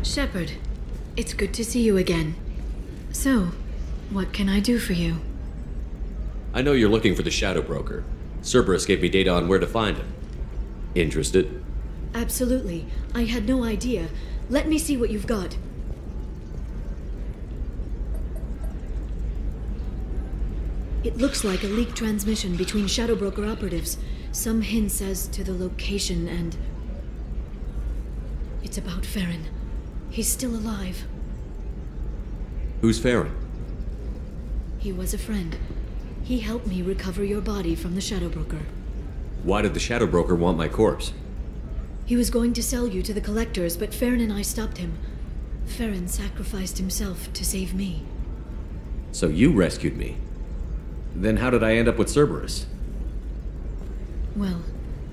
Shepard, it's good to see you again. So, what can I do for you? I know you're looking for the Shadow Broker. Cerberus gave me data on where to find him. Interested? Absolutely. I had no idea. Let me see what you've got. It looks like a leaked transmission between Shadow Broker operatives. Some hints as to the location and... It's about Farron. He's still alive. Who's Farron? He was a friend. He helped me recover your body from the Shadow Broker. Why did the Shadow Broker want my corpse? He was going to sell you to the Collectors, but Farron and I stopped him. Farron sacrificed himself to save me. So you rescued me. Then how did I end up with Cerberus? Well,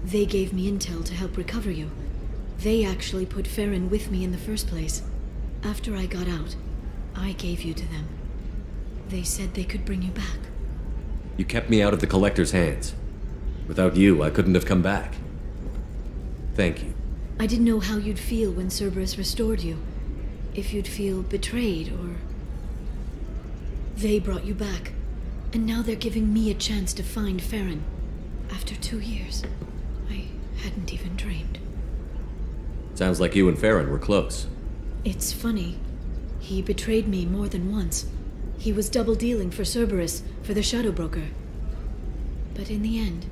they gave me intel to help recover you. They actually put Farron with me in the first place. After I got out, I gave you to them. They said they could bring you back. You kept me out of the Collector's hands. Without you, I couldn't have come back. Thank you. I didn't know how you'd feel when Cerberus restored you. If you'd feel betrayed, or... They brought you back. And now they're giving me a chance to find Farron. After 2 years. I hadn't even dreamed. Sounds like you and Farron were close. It's funny. He betrayed me more than once. He was double-dealing for Cerberus, for the Shadow Broker. But in the end,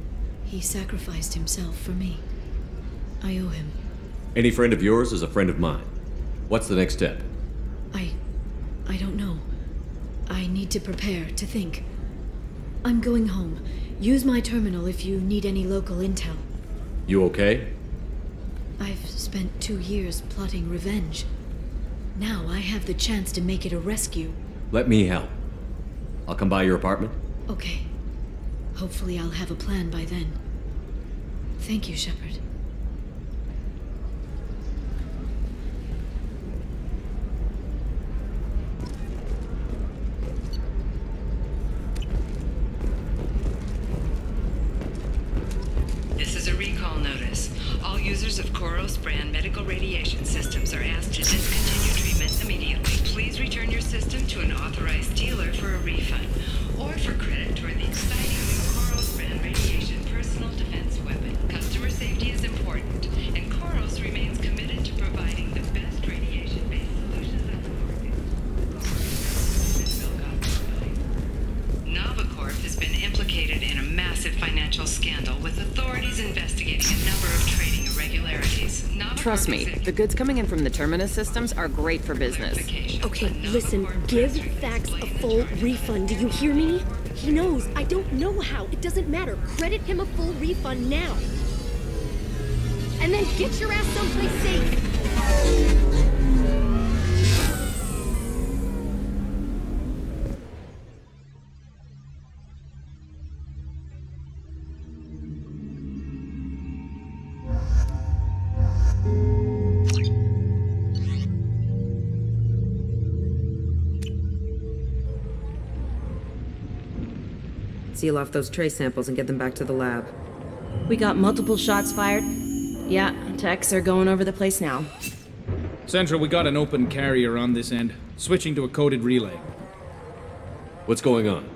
he sacrificed himself for me. I owe him. Any friend of yours is a friend of mine. What's the next step? I don't know. I need to prepare, to think. I'm going home. Use my terminal if you need any local intel. You okay? I've spent 2 years plotting revenge. Now I have the chance to make it a rescue. Let me help. I'll come by your apartment. Okay. Hopefully I'll have a plan by then. Thank you, Shepard. This is a recall notice. All users of Koros brand medical radiation systems are asked to discontinue treatment immediately. Please return your system to an authorized dealer for a refund, or for credit toward the exciting new Koros brand radiation personal defense weapon. Customer safety is important, and Koros remains committed to providing the best radiation-based solutions on the market. Novacorp has been implicated in a massive financial scandal, with authorities investigating a number of trading irregularities. Trust me, the goods coming in from the Terminus systems are great for business. Okay, listen, give Thax a full refund, do you hear me? He knows, I don't know how, it doesn't matter. Credit him a full refund now. And then get your ass someplace safe. Seal off those trace samples and get them back to the lab. We got multiple shots fired. Yeah, techs are going over the place now. Central, we got an open carrier on this end. Switching to a coded relay. What's going on?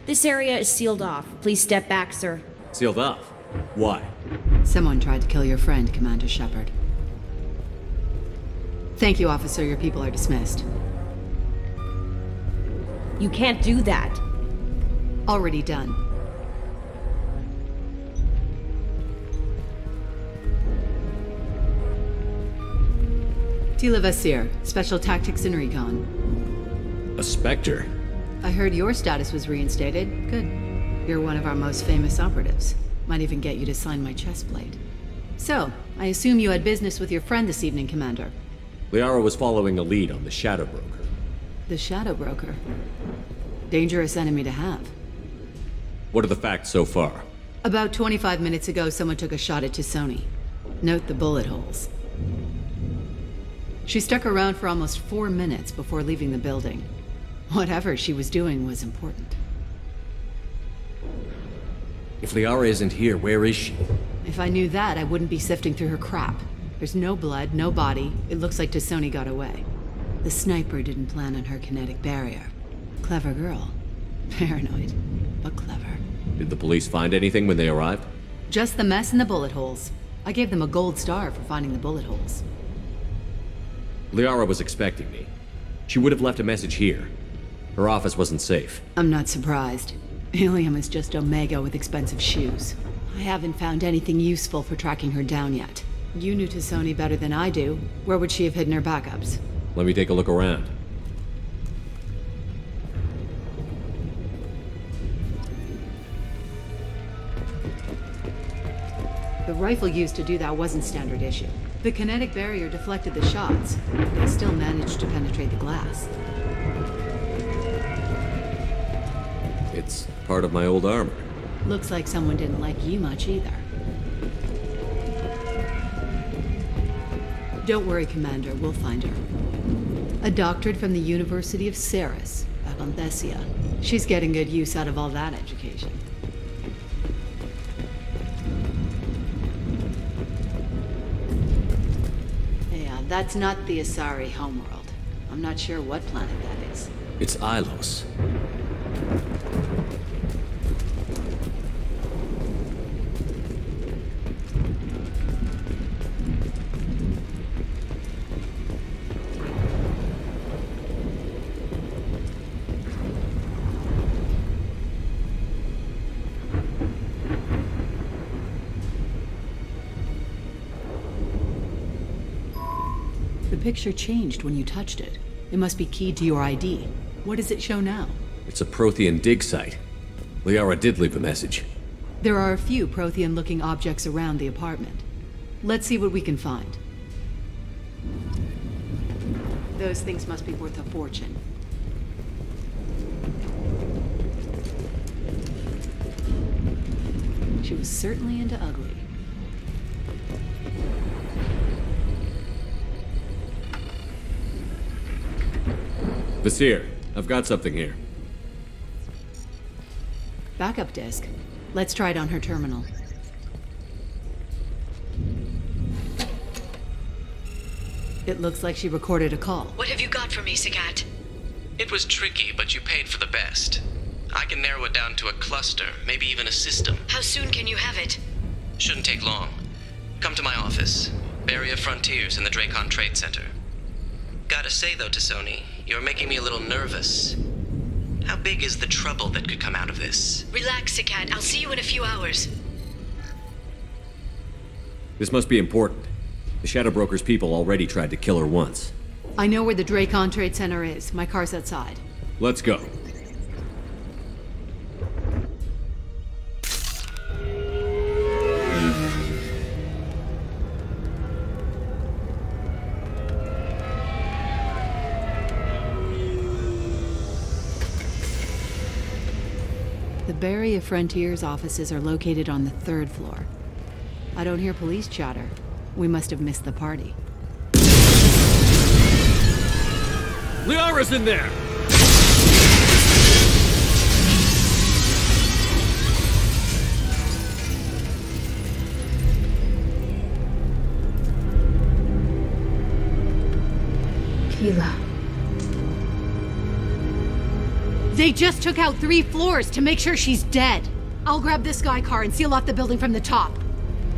This area is sealed off. Please step back, sir. Sealed off? Why? Someone tried to kill your friend, Commander Shepard. Thank you, officer. Your people are dismissed. You can't do that. Already done. Tela Vasir, Special Tactics and Recon. A Spectre? I heard your status was reinstated. Good. You're one of our most famous operatives. Might even get you to sign my chest plate. So, I assume you had business with your friend this evening, Commander. Liara was following a lead on the Shadow Broker. The Shadow Broker? Dangerous enemy to have. What are the facts so far? About 25 minutes ago, someone took a shot at T'Soni. Note the bullet holes. She stuck around for almost 4 minutes before leaving the building. Whatever she was doing was important. If Liara isn't here, where is she? If I knew that, I wouldn't be sifting through her crap. There's no blood, no body. It looks like T'Soni got away. The sniper didn't plan on her kinetic barrier. Clever girl. Paranoid, but clever. Did the police find anything when they arrived? Just the mess and the bullet holes. I gave them a gold star for finding the bullet holes. Liara was expecting me. She would have left a message here. Her office wasn't safe. I'm not surprised. Illium is just Omega with expensive shoes. I haven't found anything useful for tracking her down yet. You knew T'Soni better than I do. Where would she have hidden her backups? Let me take a look around. The rifle used to do that wasn't standard issue. The kinetic barrier deflected the shots, but they still managed to penetrate the glass. It's part of my old armor. Looks like someone didn't like you much either. Don't worry, Commander. We'll find her. A doctorate from the University of Ceres, Avanthesia. She's getting good use out of all that education. Yeah, that's not the Asari homeworld. I'm not sure what planet that is. It's Ilos. The picture changed when you touched it. It must be keyed to your ID. What does it show now? It's a Prothean dig site. Liara did leave a message. There are a few Prothean-looking objects around the apartment. Let's see what we can find. Those things must be worth a fortune. She was certainly into ugly. Vasir, I've got something here. Backup disk. Let's try it on her terminal. It looks like she recorded a call. What have you got for me, Sagat? It was tricky, but you paid for the best. I can narrow it down to a cluster, maybe even a system. How soon can you have it? Shouldn't take long. Come to my office. Barrier Frontiers in the Dracon Trade Center. Gotta say though, T'Soni, you're making me a little nervous. How big is the trouble that could come out of this? Relax, Sagat. I'll see you in a few hours. This must be important. The Shadow Broker's people already tried to kill her once. I know where the Dracon Trade Center is. My car's outside. Let's go. The Barrier Frontiers offices are located on the 3rd floor. I don't hear police chatter. We must have missed the party. Liara's in there! Tela. They just took out 3 floors to make sure she's dead. I'll grab this guy car and seal off the building from the top.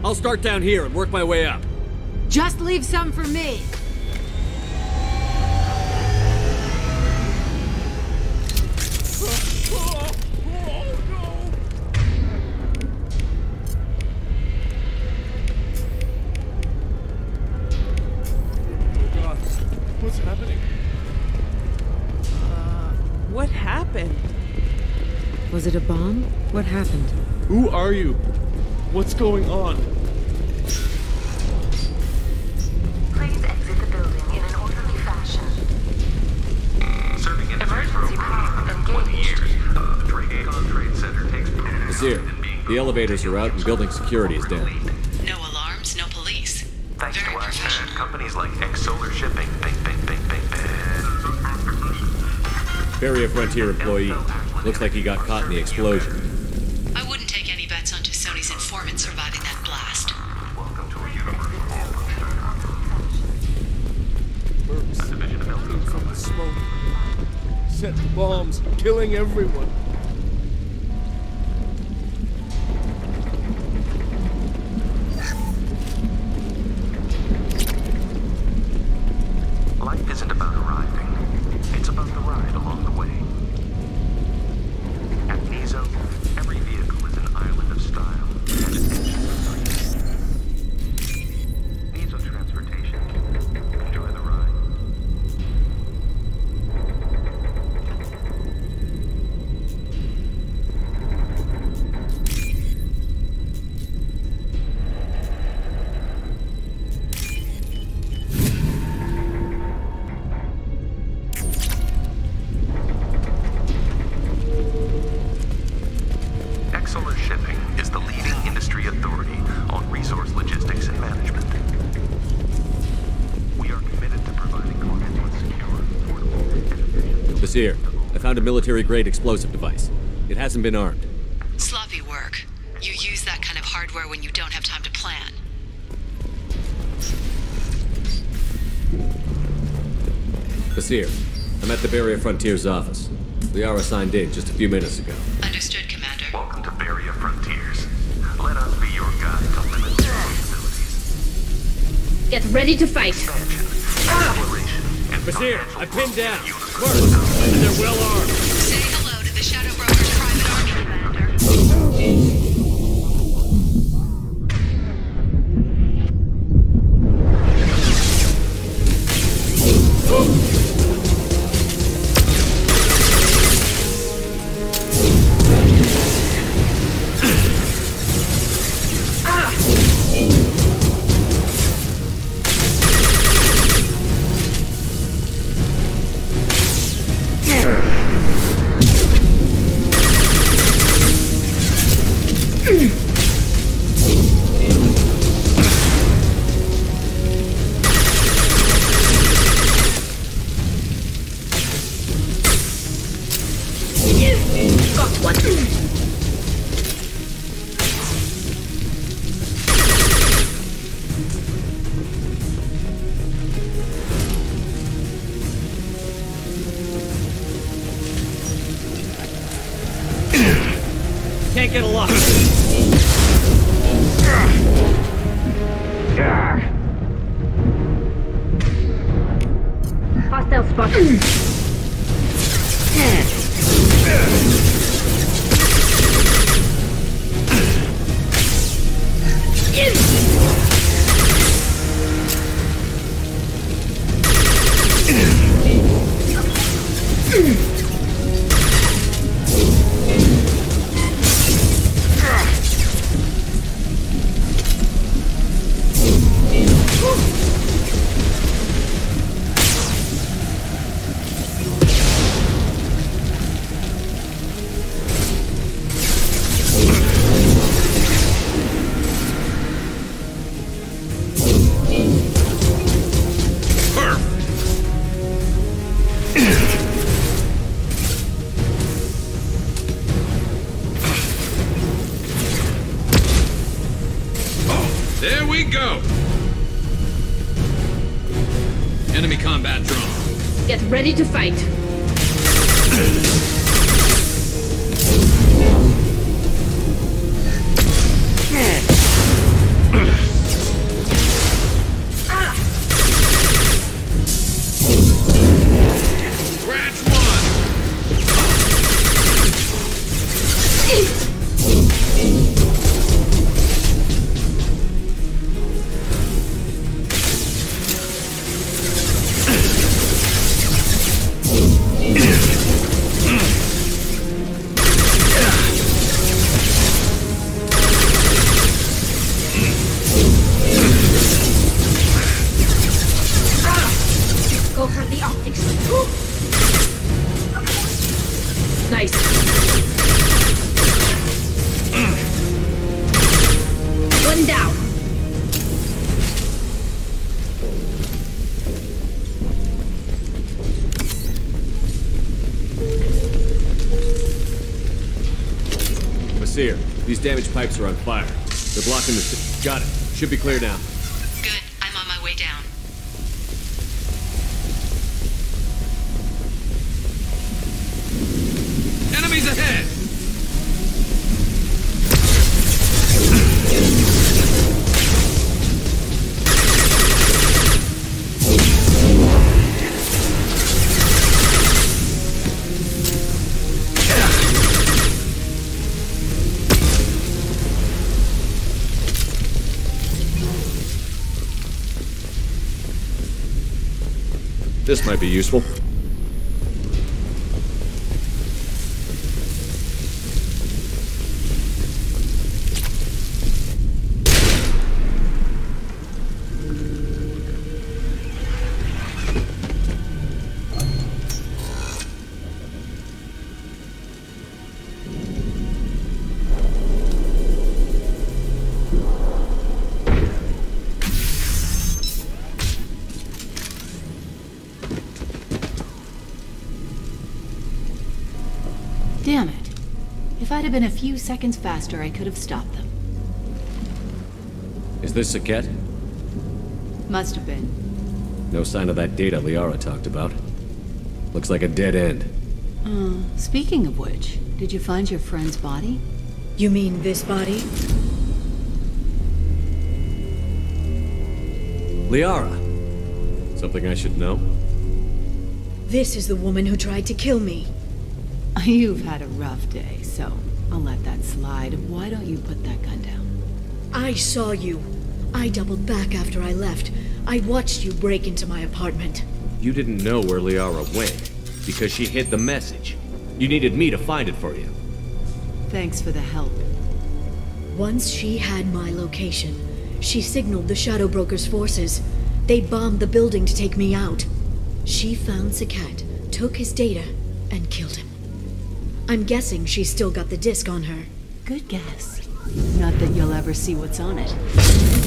I'll start down here and work my way up. Just leave some for me. God, what's happening? What happened? Was it a bomb? What happened? Who are you? What's going on? Please exit the building in an orderly fashion. Serving industry for over 20 years, the Paragon Trade Center takes Vasir, the elevators are out and building security is down. No alarms, no police. Thanks Very to us professional. and companies like X-Solar Shipping. Barrier Frontier employee. Looks like he got caught in the explosion. I wouldn't take any bets set the bombs, killing everyone. Life isn't about arriving. It's about the ride along the way. At Nizo, every vehicle is an island of style and an engine of dreams. Nizo Transportation. Enjoy the ride. Exeler Shipping is the leading industry authority on resource logistics and management. We are committed to providing clients with secure, affordable, and efficient... Vasir, I found a military-grade explosive device. It hasn't been armed. Sloppy work. You use that kind of hardware when you don't have time to plan. Vasir, I'm at the Barrier Frontiers office. Liara signed in just a few minutes ago. Understood, Commander. Welcome to Barrier Frontiers. Let us be your guide to limitless possibilities. Get ready to fight. Exploration, and Vasir, I've pinned down. Mark, and they're well armed. Say hello to the Shadow Broker's private army, Commander. Can't get a lock. Hostile spotted. There we go! Enemy combat drone. Get ready to fight. Scratch one! Go for the optics. Nice. One down. Vasir, these damaged pipes are on fire. They're blocking the... Got it. Should be clear now. Good. I'm on my way down. Enemies ahead! This might be useful. Damn it. If I'd have been a few seconds faster, I could have stopped them. Is this Saket? Must have been. No sign of that data Liara talked about. Looks like a dead end. Speaking of which, did you find your friend's body? You mean this body? Liara! Something I should know? This is the woman who tried to kill me. You've had a rough day, so I'll let that slide. Why don't you put that gun down? I saw you. I doubled back after I left. I watched you break into my apartment. You didn't know where Liara went, because she hid the message. You needed me to find it for you. Thanks for the help. Once she had my location, she signaled the Shadow Broker's forces. They bombed the building to take me out. She found Saket, took his data, and killed him. I'm guessing she's still got the disc on her. Good guess. Not that you'll ever see what's on it.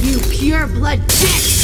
You pure blood bitch!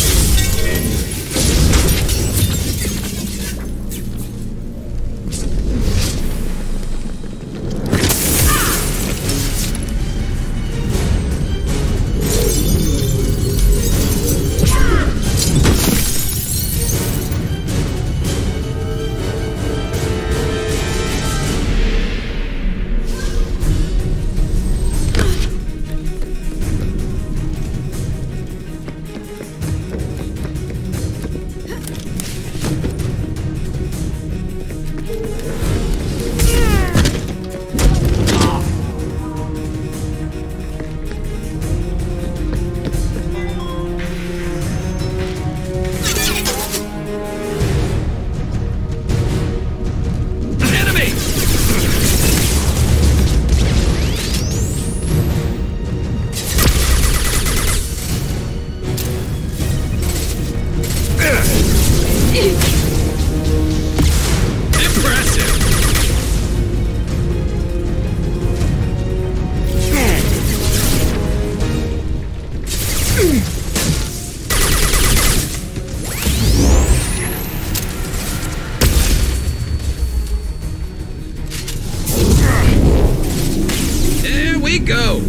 Go!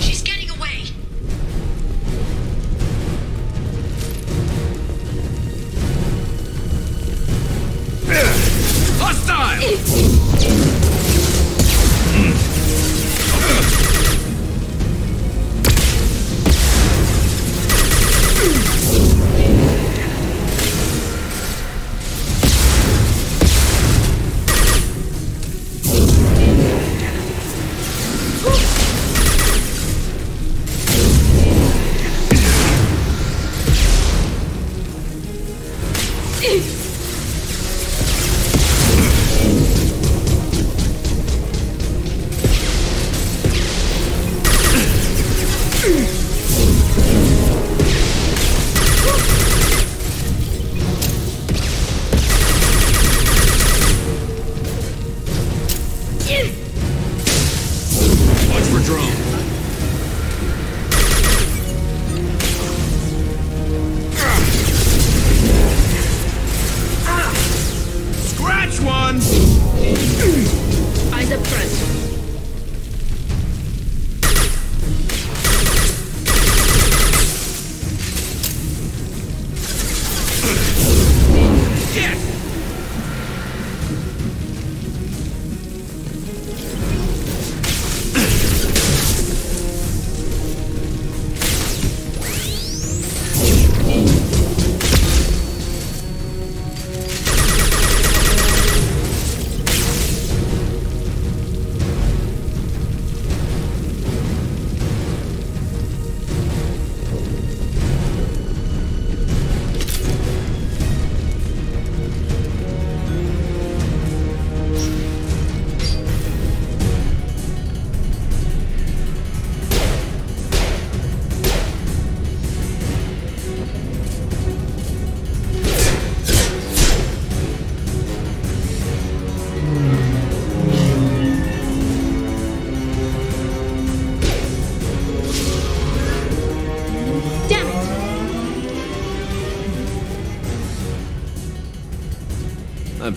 She's getting away! Hostile! Scratch one!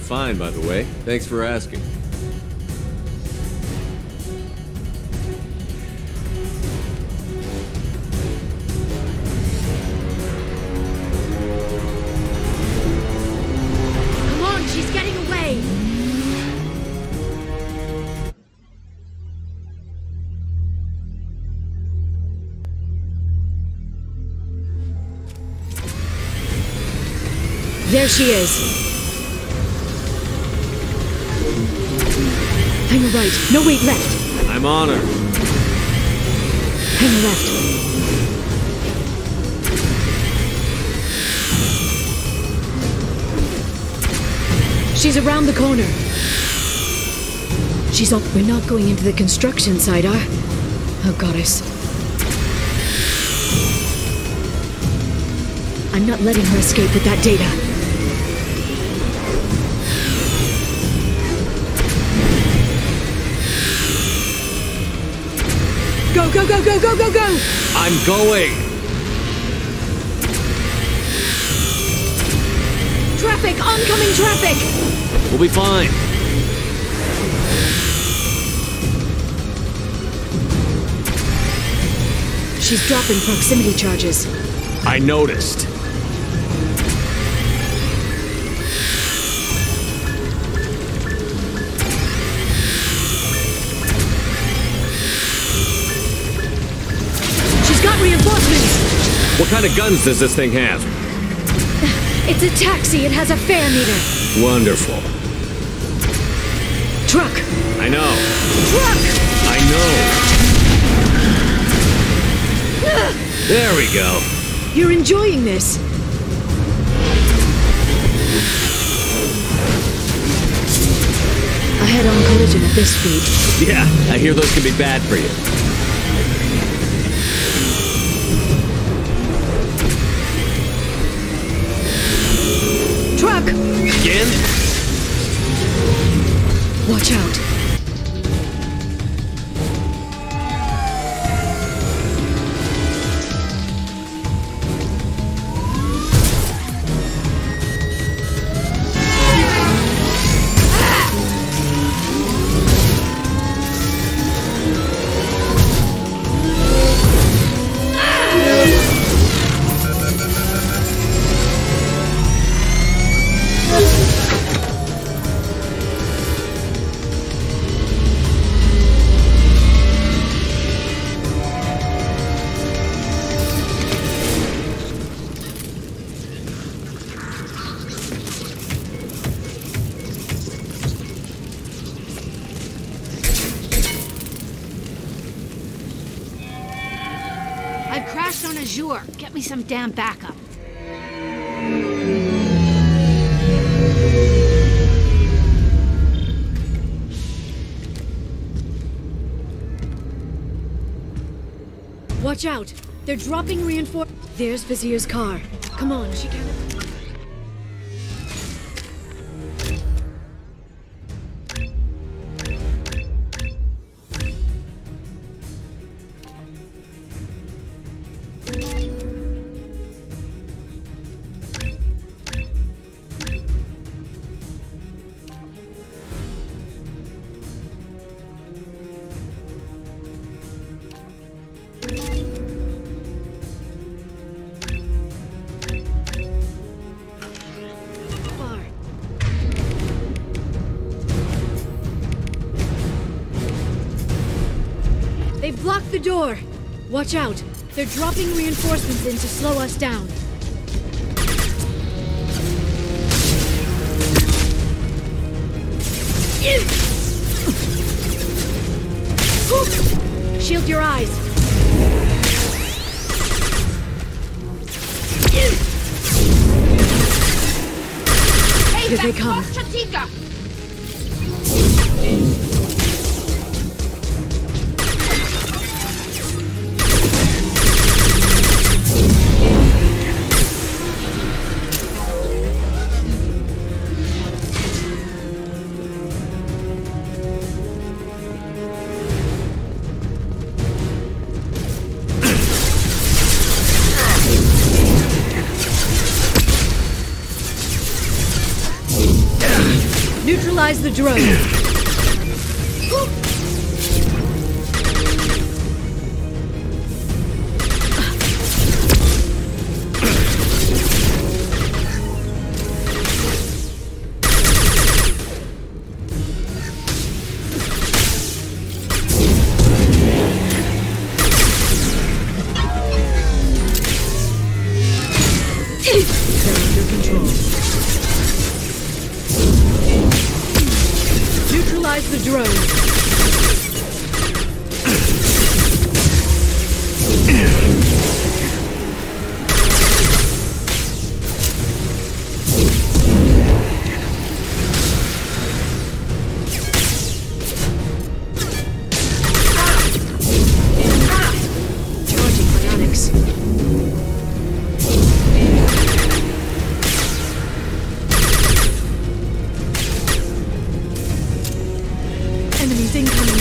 fine, by the way. Thanks for asking. Come on, she's getting away! There she is. Hang her right. No, wait, left. I'm on her. Hang her left. She's around the corner. She's up. We're not going into the construction site, Oh, goddess. I'm not letting her escape with that data. Go, go, go, go, go, go, go! I'm going! Traffic! Oncoming traffic! We'll be fine. She's dropping proximity charges. I noticed. What kind of guns does this thing have? It's a taxi. It has a fare meter. Wonderful. Truck. I know. Truck. I know. There we go. You're enjoying this. A head-on collision at this speed. Yeah, I hear those can be bad for you. Truck! Again? Watch out. Get me some damn backup. Watch out! They're dropping reinforcements. There's Vazir's car. Come on, she can't. They've blocked the door! Watch out! They're dropping reinforcements in to slow us down. Shield your eyes! Here they come! Neutralize the drone. Neutralize the drone. Charging bionics. Enemies incoming.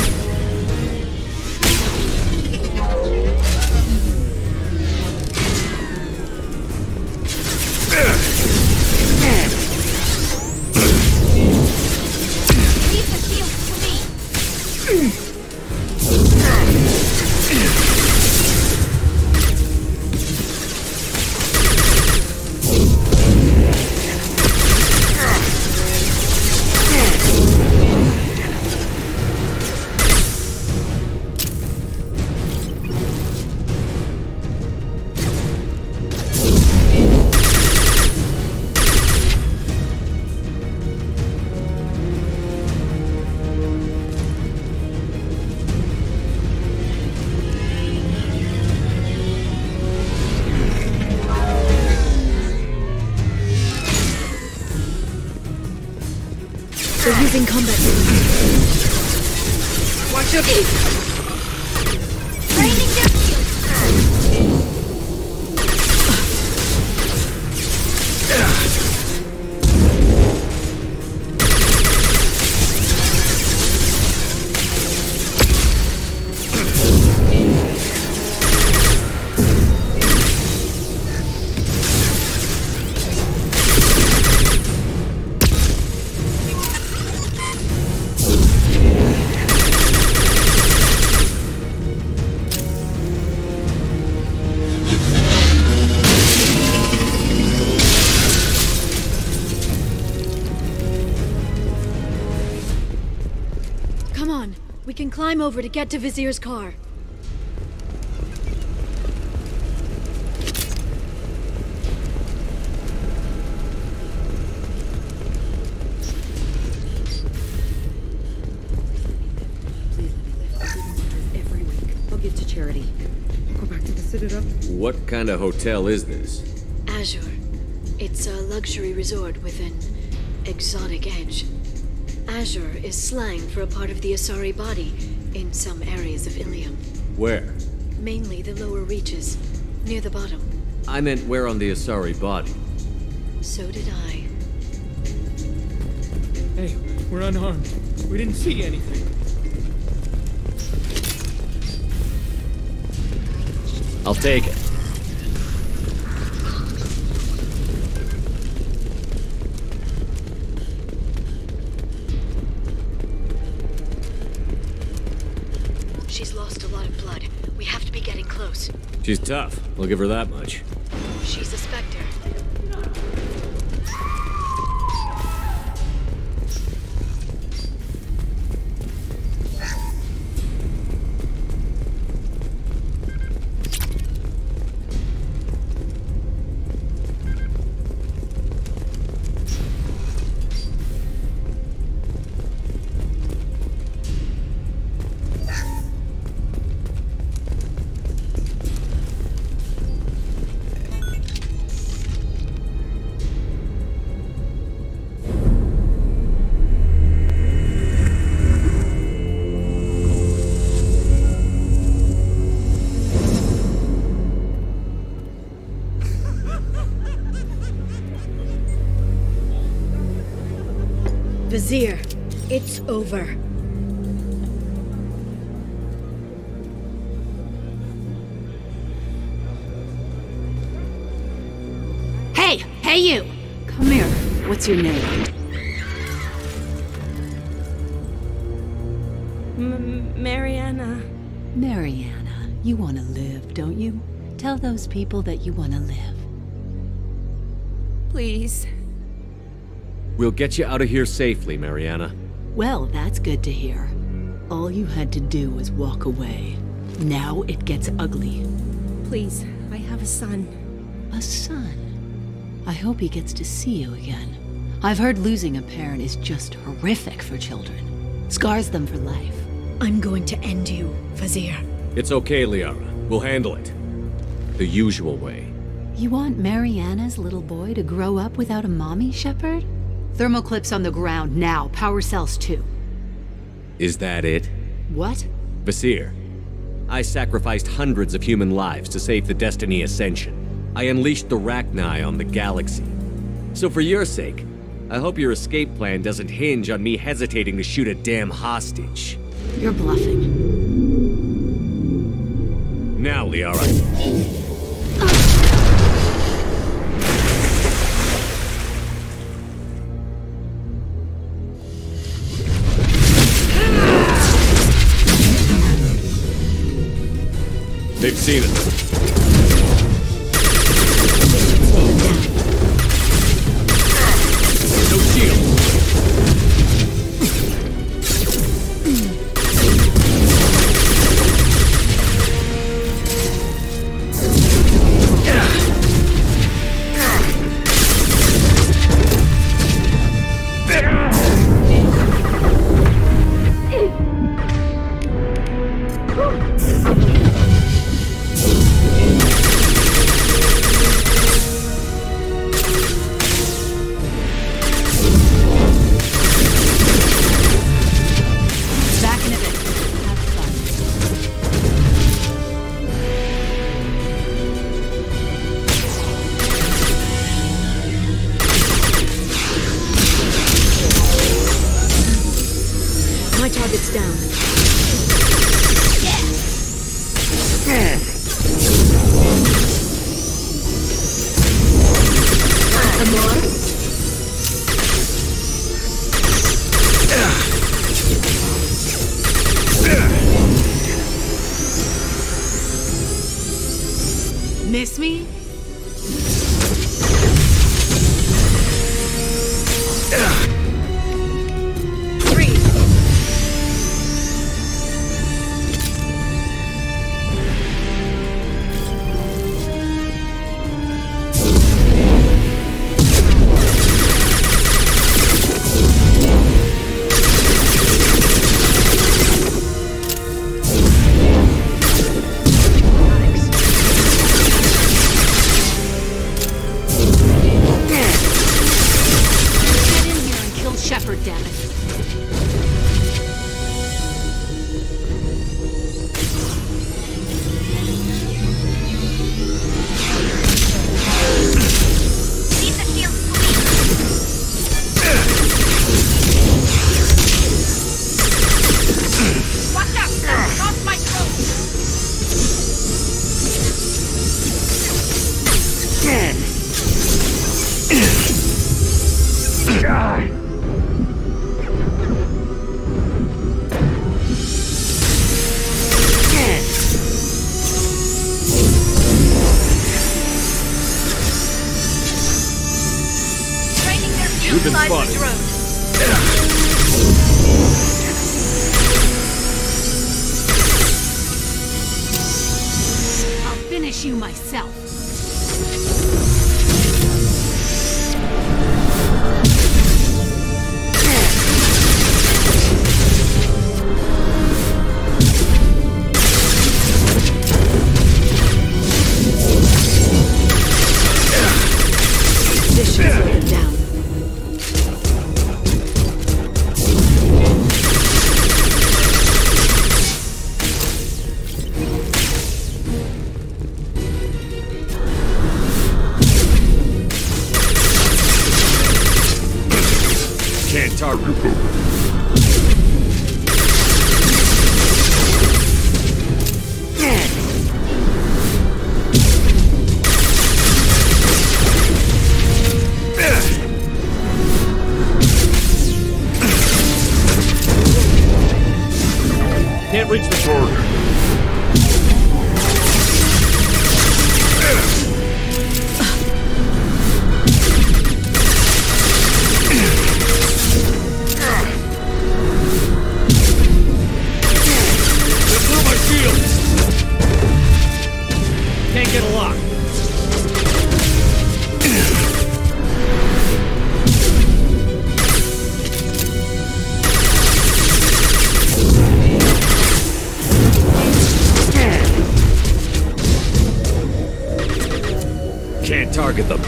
They're using combat weapons. Watch out! Raining their Come on, we can climb over to get to Vizier's car. Every week, I'll give to charity. I'll go back to the Citadel. What kind of hotel is this? Azure. It's a luxury resort with an exotic edge. Azure is slang for a part of the Asari body in some areas of Illium. Where? Mainly the lower reaches, near the bottom. I meant where on the Asari body. So did I. Hey, we're unarmed. We didn't see anything. I'll take it. She's lost a lot of blood. We have to be getting close. She's tough. I'll give her that much. She's a Spectre. Vizier, it's over. Hey! Hey you! Come here. What's your name? Mariana. Mariana, you want to live, don't you? Tell those people that you want to live. Please. We'll get you out of here safely, Mariana. Well, that's good to hear. All you had to do was walk away. Now it gets ugly. Please, I have a son. A son? I hope he gets to see you again. I've heard losing a parent is just horrific for children. Scars them for life. I'm going to end you, Vasir. It's okay, Liara. We'll handle it. The usual way. You want Mariana's little boy to grow up without a mommy, Shepard? Thermal clips on the ground now. Power cells too. Is that it? What? Vasir, I sacrificed hundreds of human lives to save the Destiny Ascension. I unleashed the Rachni on the galaxy. So for your sake, I hope your escape plan doesn't hinge on me hesitating to shoot a damn hostage. You're bluffing. Now, Liara. They've seen it. No shield. Miss me? Shepard, damn it. You've been spotted. I'll finish you myself. This should slow them down. Can't target. Can't reach the target. Through my shields! Can't get a lock. Can't target them.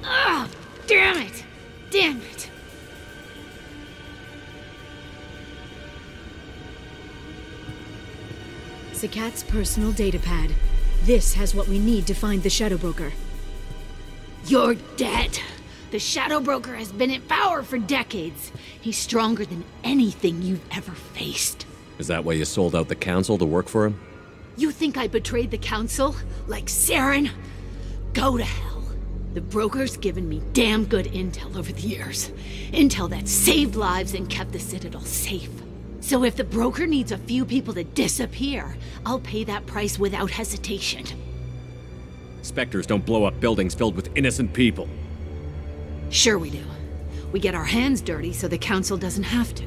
Ah, damn it! Damn it! Zakat's personal data pad. This has what we need to find the Shadow Broker. You're dead. The Shadow Broker has been in power for decades. He's stronger than anything you've ever faced. Is that why you sold out the Council to work for him? You think I betrayed the Council? Like Saren? Go to hell. The Broker's given me damn good intel over the years. Intel that saved lives and kept the Citadel safe. So if the Broker needs a few people to disappear, I'll pay that price without hesitation. Spectres don't blow up buildings filled with innocent people. Sure we do. We get our hands dirty so the Council doesn't have to.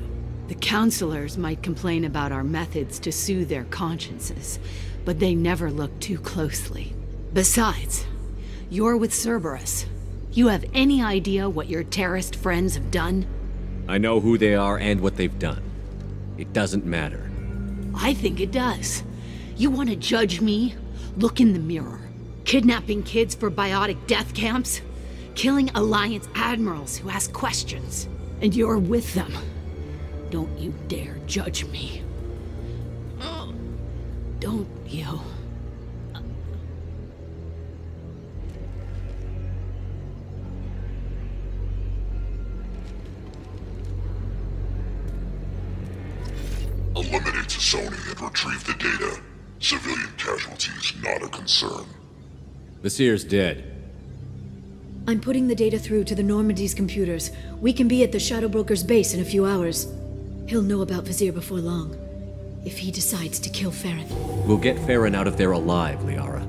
The Councilors might complain about our methods to soothe their consciences, but they never look too closely. Besides, you're with Cerberus. You have any idea what your terrorist friends have done? I know who they are and what they've done. It doesn't matter. I think it does. You want to judge me? Look in the mirror. Kidnapping kids for biotic death camps? Killing Alliance admirals who ask questions. And you're with them. Don't you dare judge me. Don't you? Eliminate Sony and retrieve the data. Civilian casualties not a concern. Vasir's dead. I'm putting the data through to the Normandy's computers. We can be at the Shadow Broker's base in a few hours. He'll know about Vasir before long. If he decides to kill Farron. We'll get Farron out of there alive, Liara.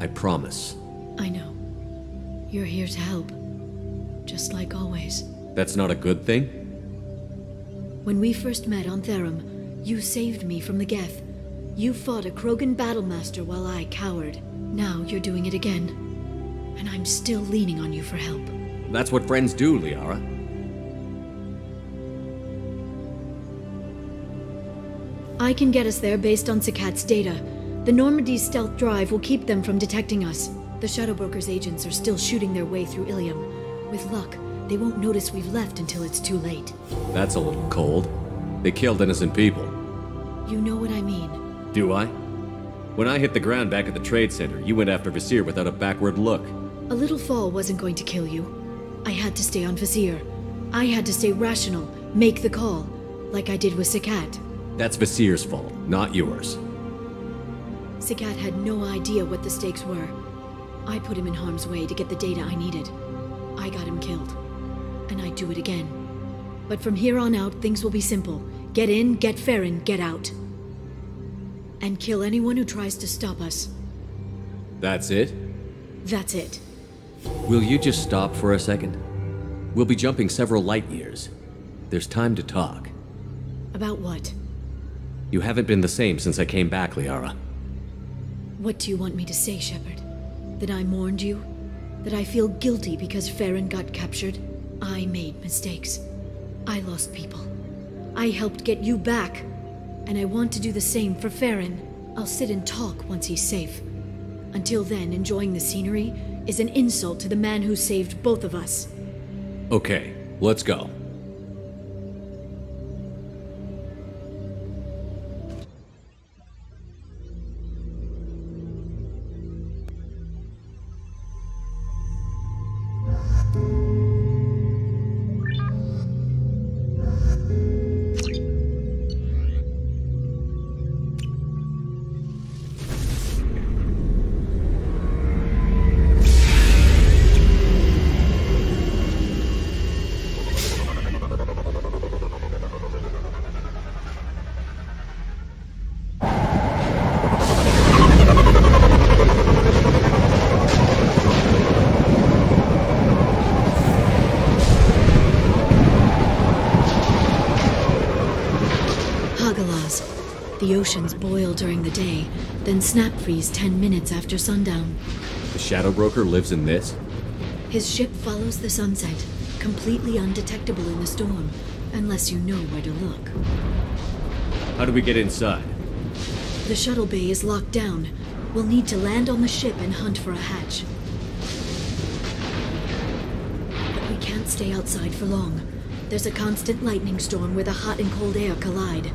I promise. I know. You're here to help. Just like always. That's not a good thing? When we first met on Therum, you saved me from the Geth. You fought a Krogan battlemaster while I cowered. Now you're doing it again. And I'm still leaning on you for help. That's what friends do, Liara. I can get us there based on Zakat's data. The Normandy's stealth drive will keep them from detecting us. The Shadow Broker's agents are still shooting their way through Illium. With luck, they won't notice we've left until it's too late. That's a little cold. They killed innocent people. You know what I mean. Do I? When I hit the ground back at the trade center, you went after Vasir without a backward look. A little fall wasn't going to kill you. I had to stay on Vasir. I had to stay rational, make the call, like I did with Zakat. That's Vasir's fault, not yours. Zakat had no idea what the stakes were. I put him in harm's way to get the data I needed. I got him killed. And I'd do it again. But from here on out, things will be simple. Get in, get Farron, get out. And kill anyone who tries to stop us. That's it? That's it. Will you just stop for a second? We'll be jumping several light years. There's time to talk. About what? You haven't been the same since I came back, Liara. What do you want me to say, Shepard? That I mourned you? That I feel guilty because Farron got captured? I made mistakes. I lost people. I helped get you back. And I want to do the same for Farron. I'll sit and talk once he's safe. Until then, enjoying the scenery is an insult to the man who saved both of us. Okay, let's go. oceans boil during the day, then snap freeze 10 minutes after sundown. The Shadow Broker lives in this? His ship follows the sunset, completely undetectable in the storm, unless you know where to look. How do we get inside? The shuttle bay is locked down. We'll need to land on the ship and hunt for a hatch. But we can't stay outside for long. There's a constant lightning storm where the hot and cold air collide.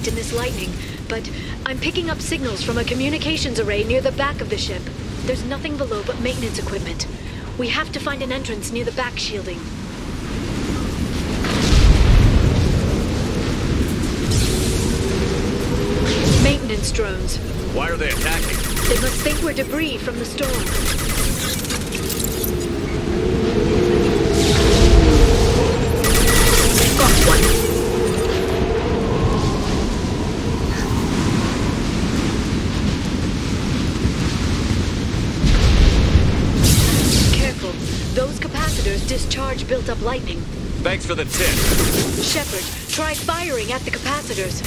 In this lightning, but I'm picking up signals from a communications array near the back of the ship. There's nothing below but maintenance equipment. We have to find an entrance near the back shielding. Maintenance drones. Why are they attacking? They must think we're debris from the storm. Got one. Discharge built-up lightning. Thanks for the tip. Shepard, try firing at the capacitors.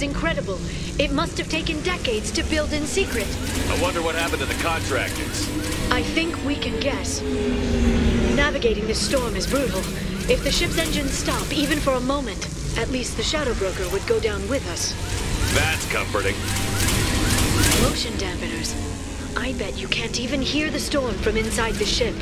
Incredible. It must have taken decades to build in secret. I wonder what happened to the contractors. I think we can guess. Navigating this storm is brutal. If the ship's engines stop, even for a moment, at least the Shadow Broker would go down with us. That's comforting. Motion dampeners. I bet you can't even hear the storm from inside the ship.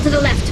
To the left.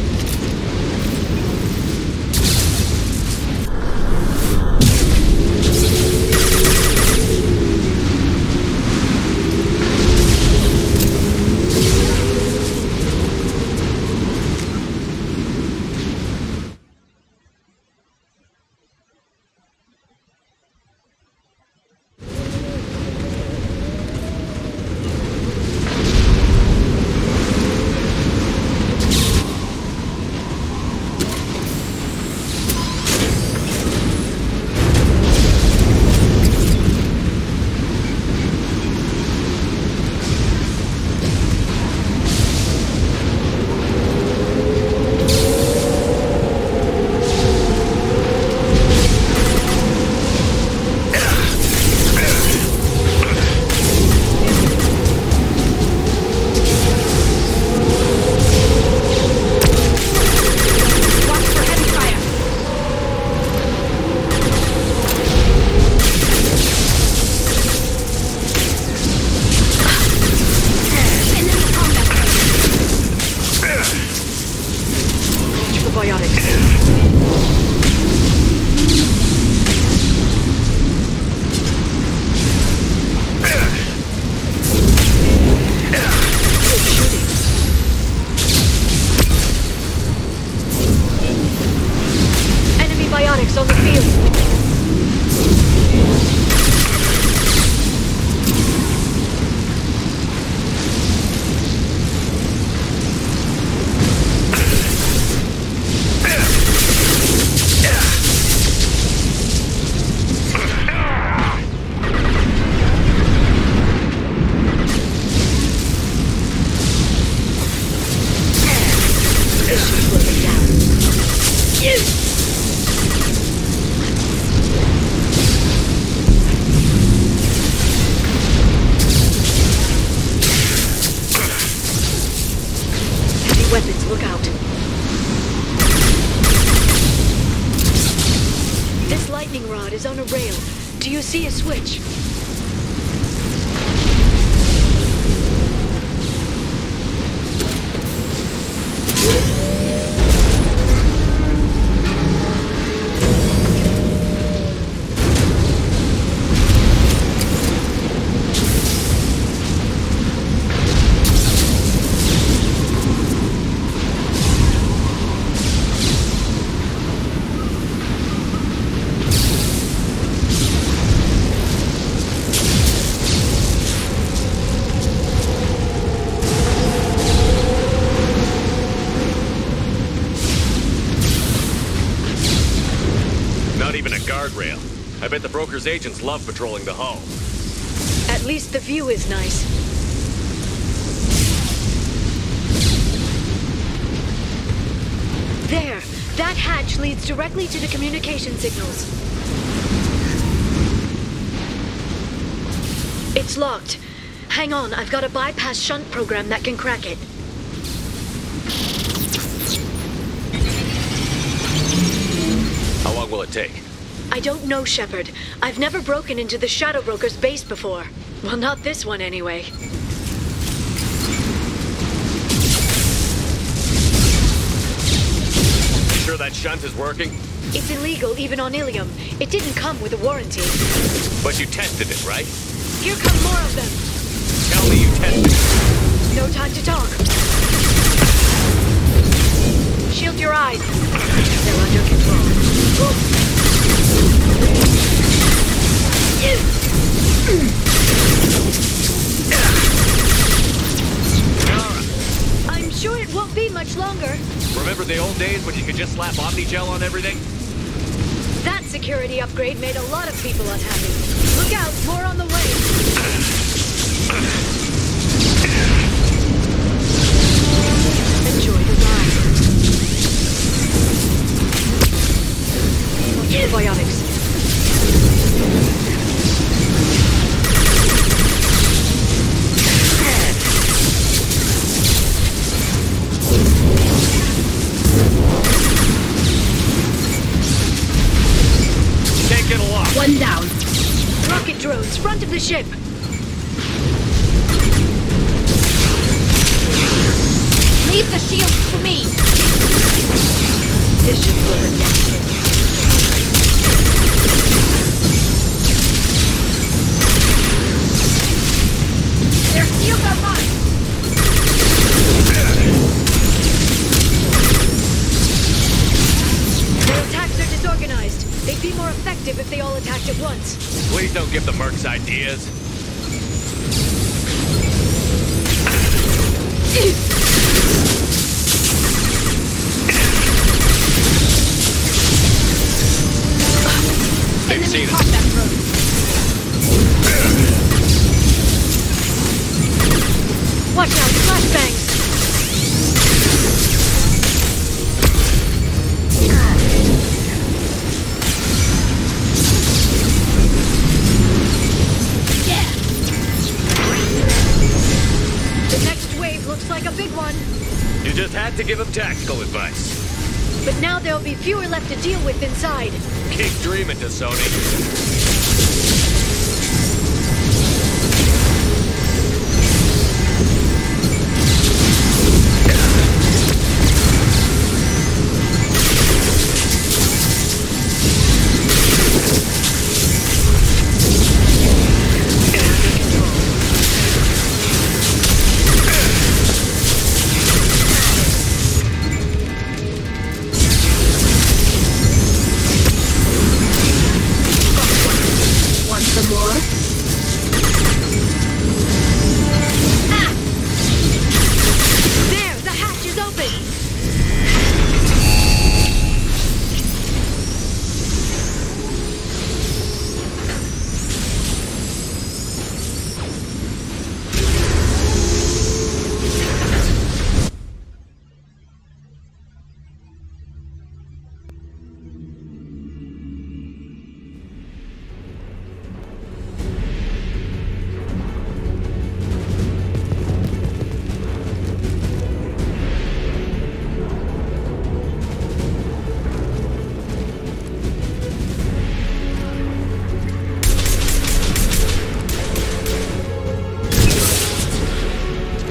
rod is on a rail. Do you see a switch? Guardrail. I bet the broker's agents love patrolling the hull. At least the view is nice. There! That hatch leads directly to the communication signals. It's locked. Hang on, I've got a bypass shunt program that can crack it. How long will it take? I don't know, Shepard. I've never broken into the Shadow Broker's base before. Well, not this one anyway. Sure that shunt is working? It's illegal even on Illium. It didn't come with a warranty. But you tested it, right? Here come more of them. Tell me you tested it. No time to talk. Shield your eyes. They're under control. I'm sure it won't be much longer. Remember the old days when you could just slap Omnigel on everything? That security upgrade made a lot of people unhappy. Look out, more on the way. Enjoy the ride. Antibiotics. Can't get a lock. One down. Rocket drones, front of the ship. Leave the shields to me. This should work. Their shields are mine. Their attacks are disorganized. They'd be more effective if they all attacked at once. Please don't give the mercs ideas. They've seen us. Watch out, flashbangs! The next wave looks like a big one. You just had to give him tactical advice. But now there'll be fewer left to deal with inside. Keep dreaming, Sony.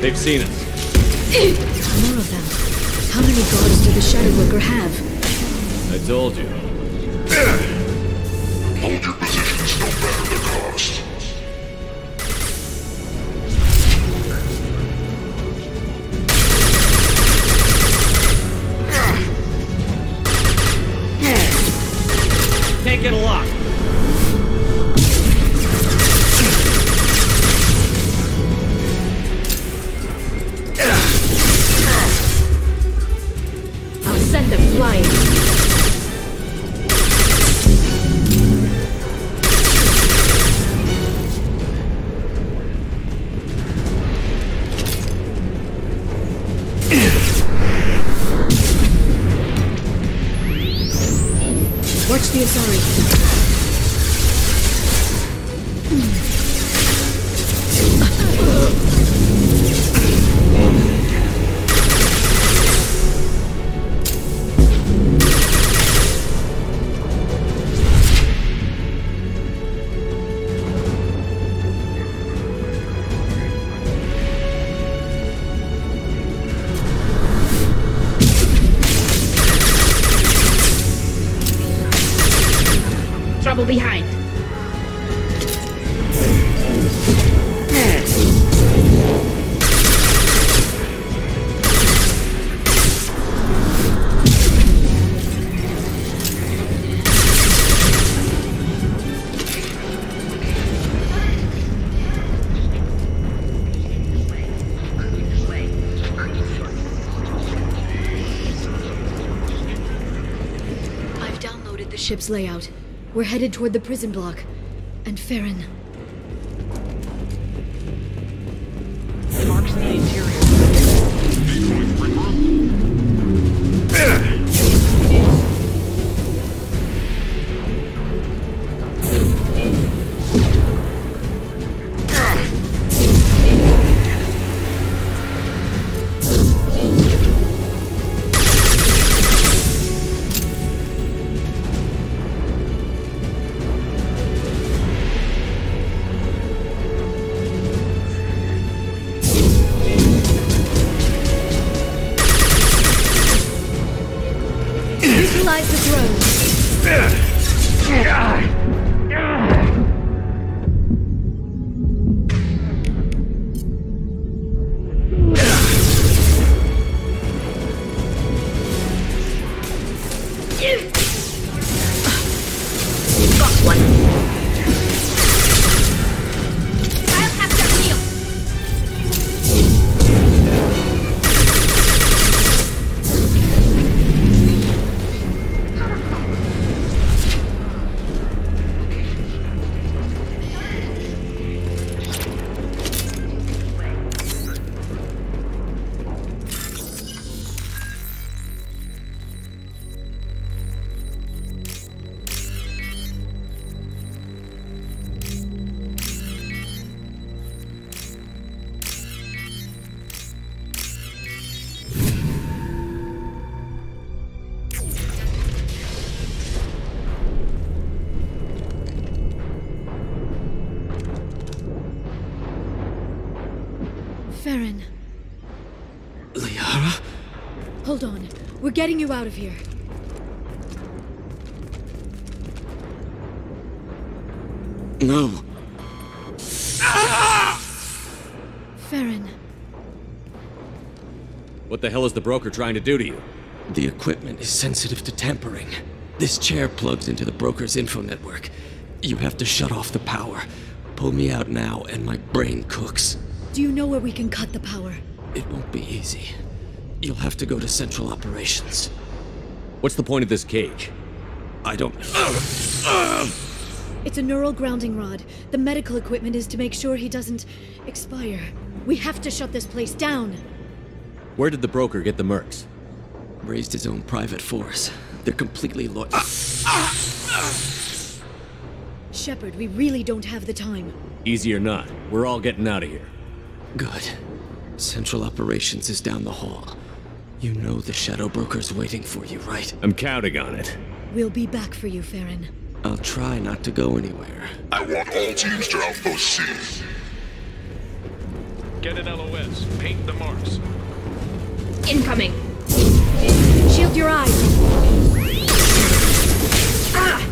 They've seen us. More of them. How many guards do the Shadow Worker have? I told you. Hold your positions no matter the cost. Can't get a lock. I'll send them flying. Watch the Asari. Trouble behind. I've downloaded the ship's layout. We're headed toward the prison block. And Farron. Marks the interior. Utilize the drone. Got one. I'll have to heal. Farron. Liara? Hold on. We're getting you out of here. No. Farron. What the hell is the broker trying to do to you? The equipment is sensitive to tampering. This chair plugs into the broker's info network. You have to shut off the power. Pull me out now and my brain cooks. Do you know where we can cut the power? It won't be easy. You'll have to go to Central Operations. What's the point of this cage? I don't... It's a neural grounding rod. The medical equipment is to make sure he doesn't expire. We have to shut this place down. Where did the broker get the mercs? Raised his own private force. They're completely Shepard, we really don't have the time. Easy or not, we're all getting out of here. Good. Central Operations is down the hall. You know the Shadow Broker's waiting for you, right? I'm counting on it. We'll be back for you, Farron. I'll try not to go anywhere. I want all teams to Outpost C. Get an LOS. Paint the marks. Incoming! Shield your eyes! Ah!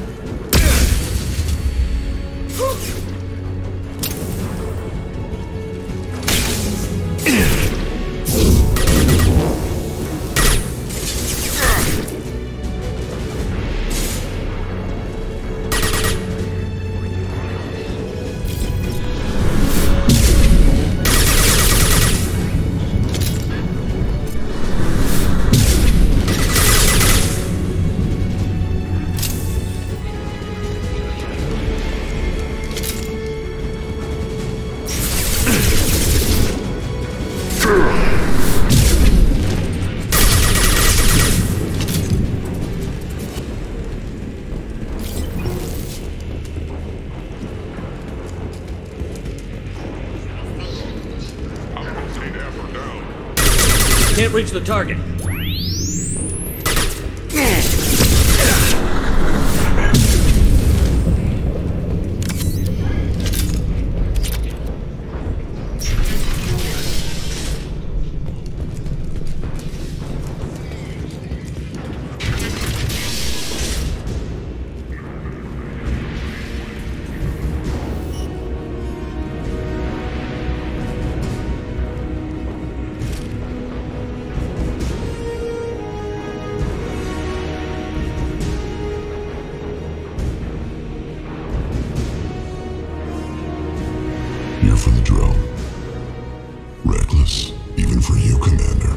Can't reach the target. Here for the drone. Reckless, even for you, Commander.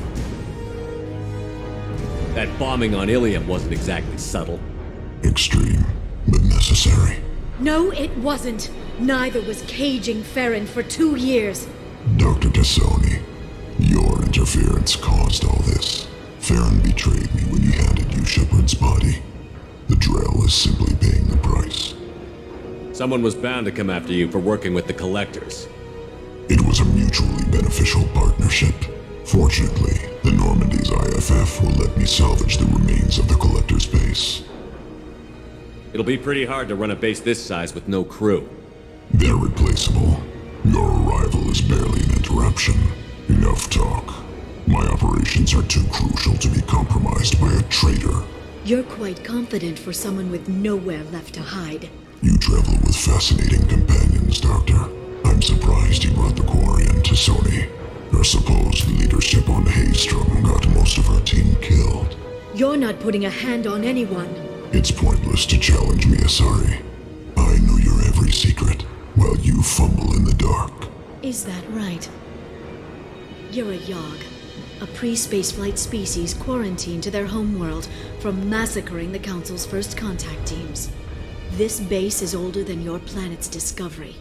That bombing on Illium wasn't exactly subtle. Extreme, but necessary. No, it wasn't. Neither was caging Farron for 2 years. Dr. Tassoni, your interference caused all this. Farron betrayed me when he handed you Shepard's body. The Drell is simply paying the price. Someone was bound to come after you for working with the Collectors. It was a mutually beneficial partnership. Fortunately, the Normandy's IFF will let me salvage the remains of the Collector's base. It'll be pretty hard to run a base this size with no crew. They're replaceable. Your arrival is barely an interruption. Enough talk. My operations are too crucial to be compromised by a traitor. You're quite confident for someone with nowhere left to hide. You travel with fascinating companions, Doctor. I'm surprised you brought the Quarian to Sony. Her supposed leadership on Haystrom got most of her team killed. You're not putting a hand on anyone. It's pointless to challenge me, Asari. I know your every secret, while you fumble in the dark. Is that right? You're a Yogg, a pre-spaceflight species quarantined to their homeworld from massacring the Council's first contact teams. This base is older than your planet's discovery,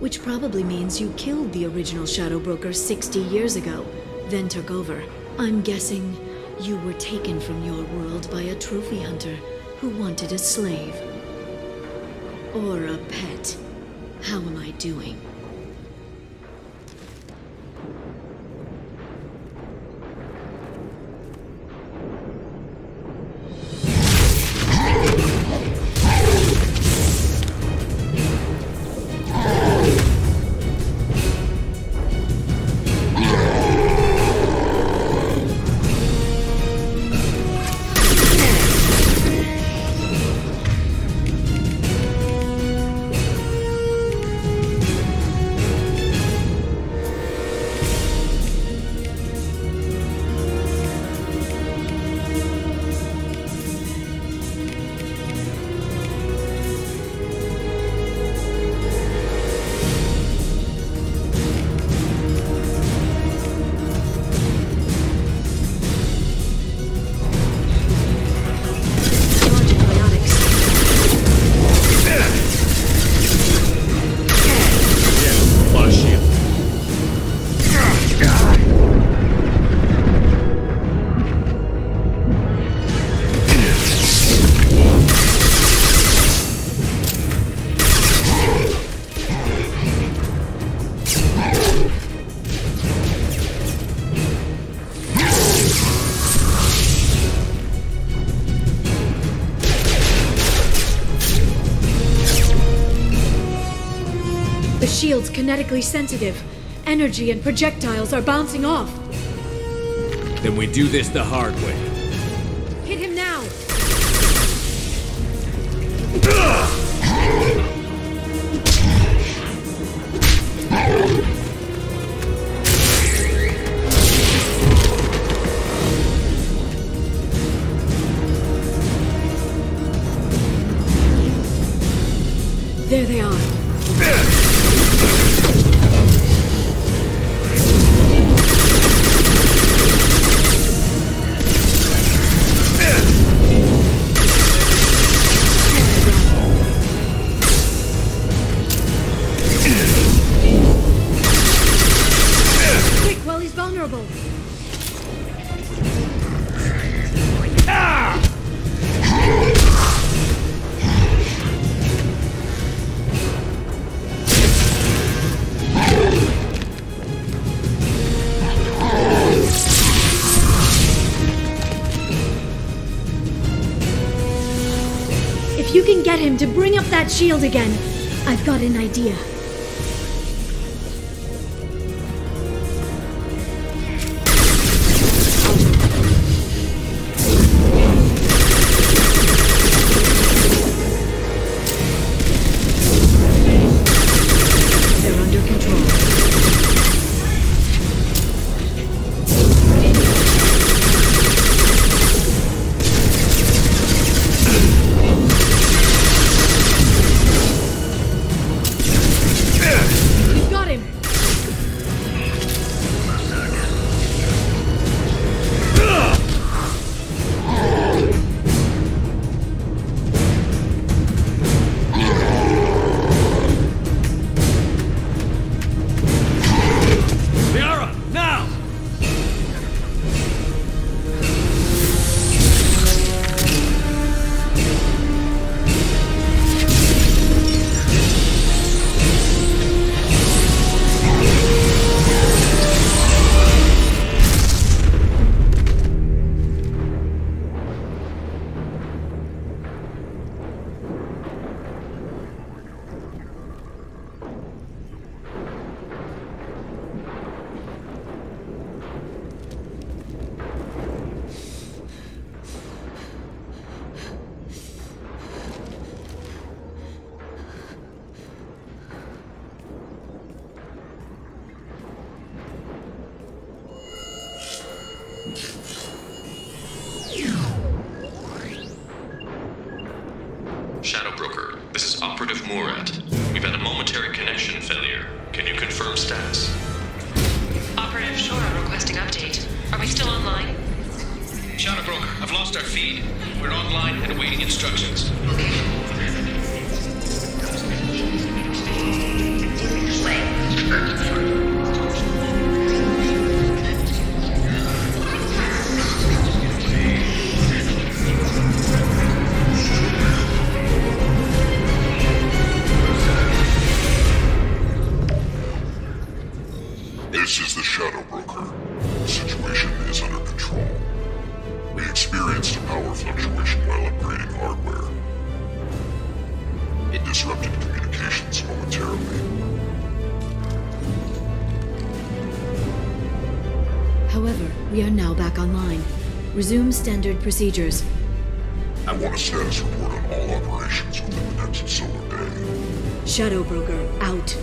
which probably means you killed the original Shadow Broker 60 years ago, then took over. I'm guessing you were taken from your world by a trophy hunter who wanted a slave. Or a pet. How am I doing? Shield's kinetically sensitive. Energy and projectiles are bouncing off. Then we do this the hard way. Hit him now! There they are. Quick, while he's vulnerable. If you can get him to bring up that shield again, I've got an idea. They're under control. Shadow Broker, this is Operative Murat. We've had a momentary connection failure. Can you confirm status? Operative Shora requesting update. Are we still online? Shadow Broker, I've lost our feed. We're online and awaiting instructions. This is the Shadow Broker. The situation is under control. We experienced a power fluctuation while upgrading hardware. It disrupted communications momentarily. However, we are now back online. Resume standard procedures. I want a status report on all operations within the next solar day. Shadow Broker, out.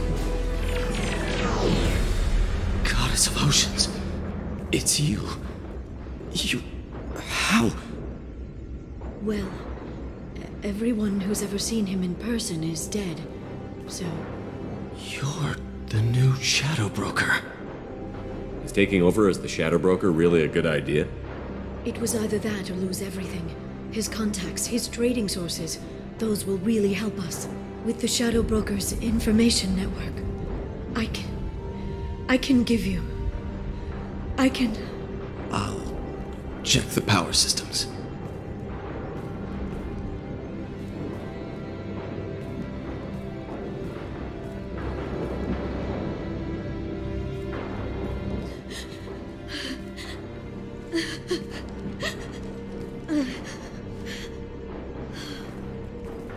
Goddess of Oceans. It's you. How? Well, everyone who's ever seen him in person is dead, so... You're the new Shadow Broker. Is taking over as the Shadow Broker really a good idea? It was either that or lose everything. His contacts, his trading sources, those will really help us. With the Shadow Broker's information network, I can give you... I'll check the power systems.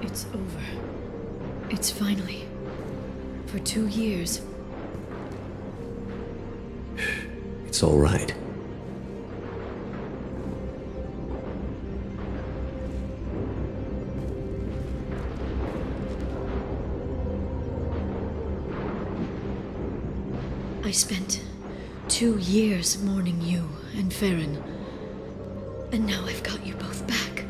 It's over. It's finally... For 2 years. it's all right. I spent 2 years mourning you and Farron. And now I've got you both back.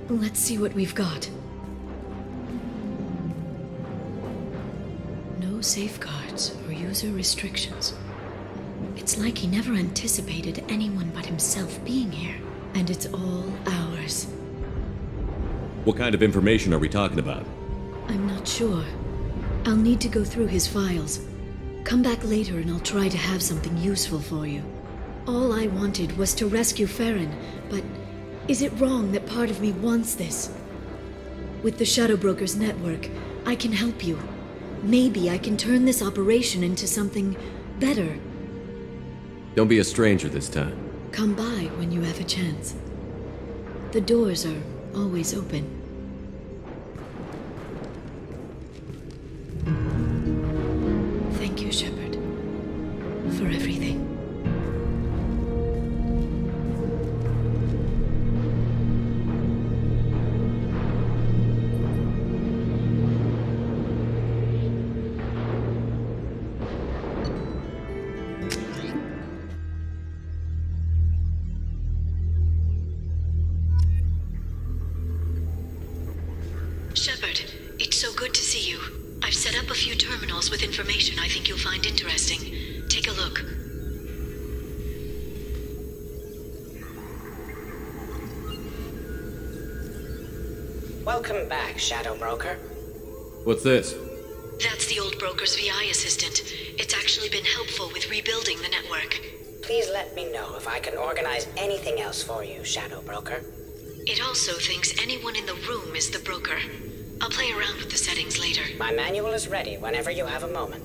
Let's see what we've got. No safeguards or user restrictions. It's like he never anticipated anyone but himself being here. And it's all ours. What kind of information are we talking about? I'm not sure. I'll need to go through his files. Come back later and I'll try to have something useful for you. All I wanted was to rescue Farron, but is it wrong that part of me wants this? With the Shadow Broker's network, I can help you. Maybe I can turn this operation into something better. Don't be a stranger this time. Come by when you have a chance. The doors are always open. Thank you, Shepard, for everything. Shepard, it's so good to see you. I've set up a few terminals with information I think you'll find interesting. Take a look. Welcome back, Shadow Broker. What's this? That's the old broker's VI assistant. It's actually been helpful with rebuilding the network. Please let me know if I can organize anything else for you, Shadow Broker. It also thinks anyone in the room is the broker. I'll play around with the settings later. My manual is ready whenever you have a moment.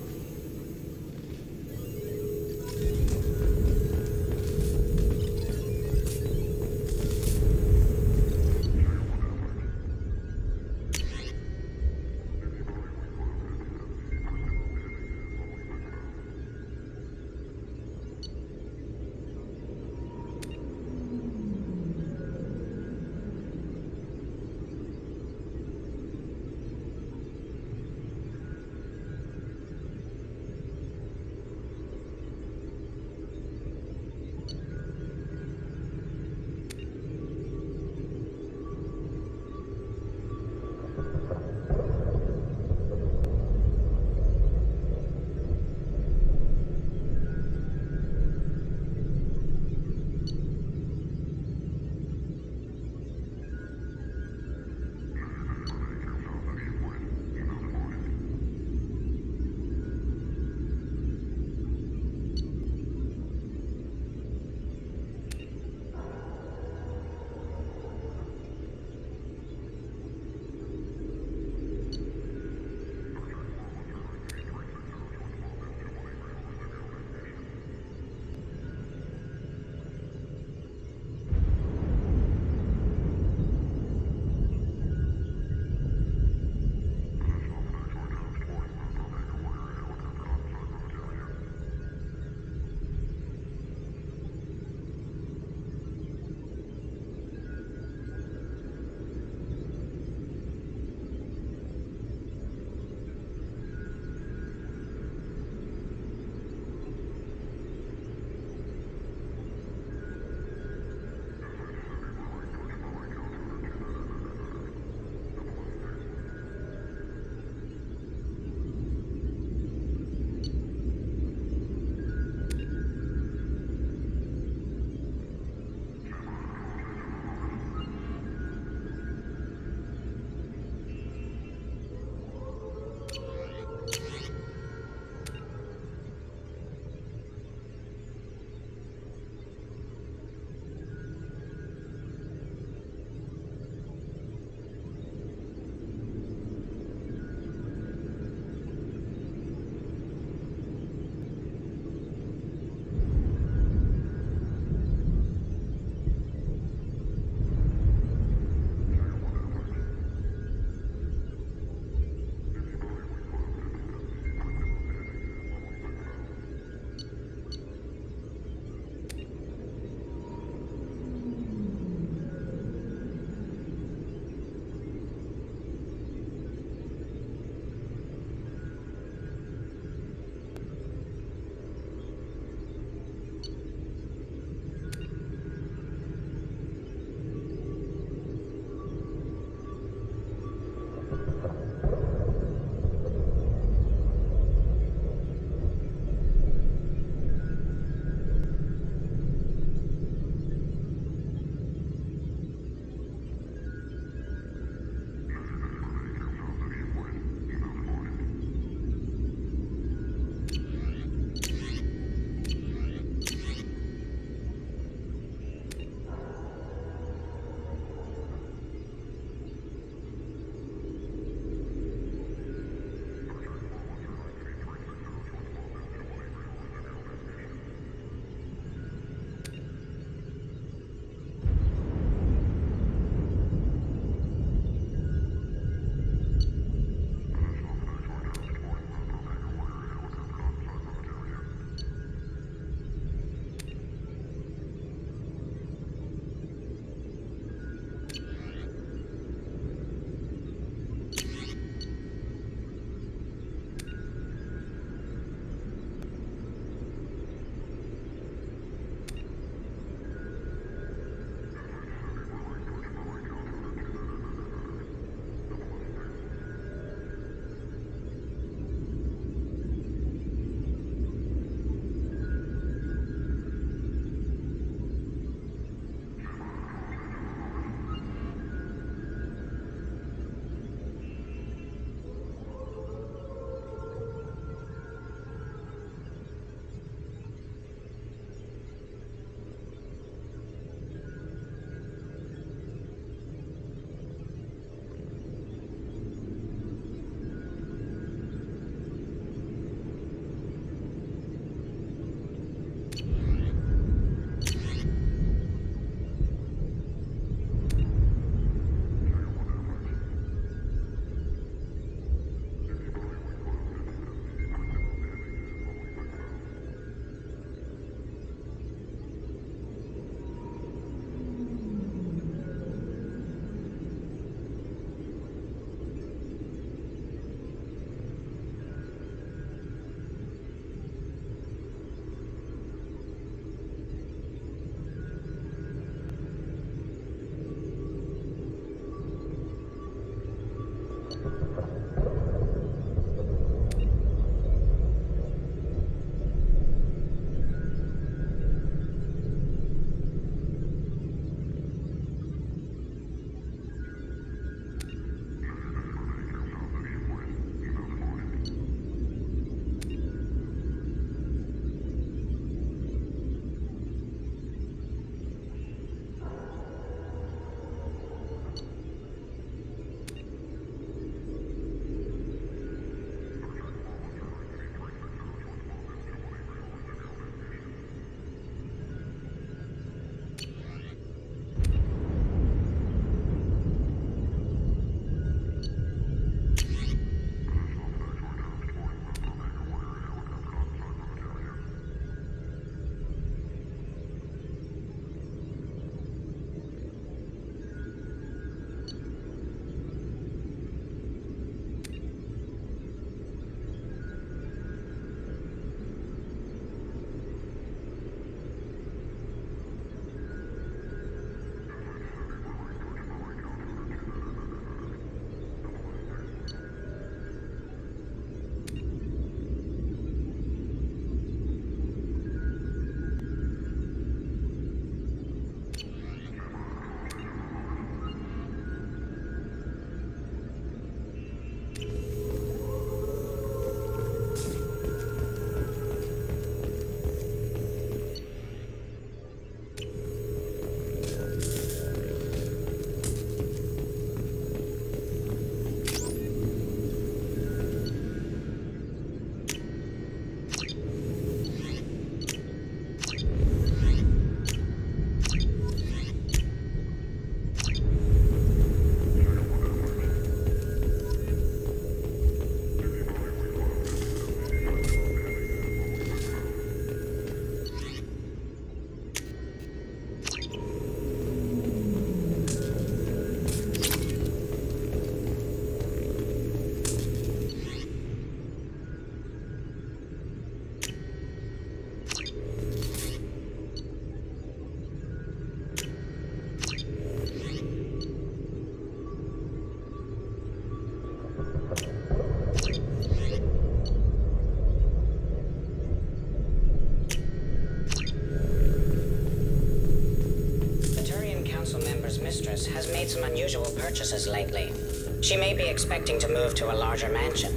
mistress has made some unusual purchases lately. She may be expecting to move to a larger mansion.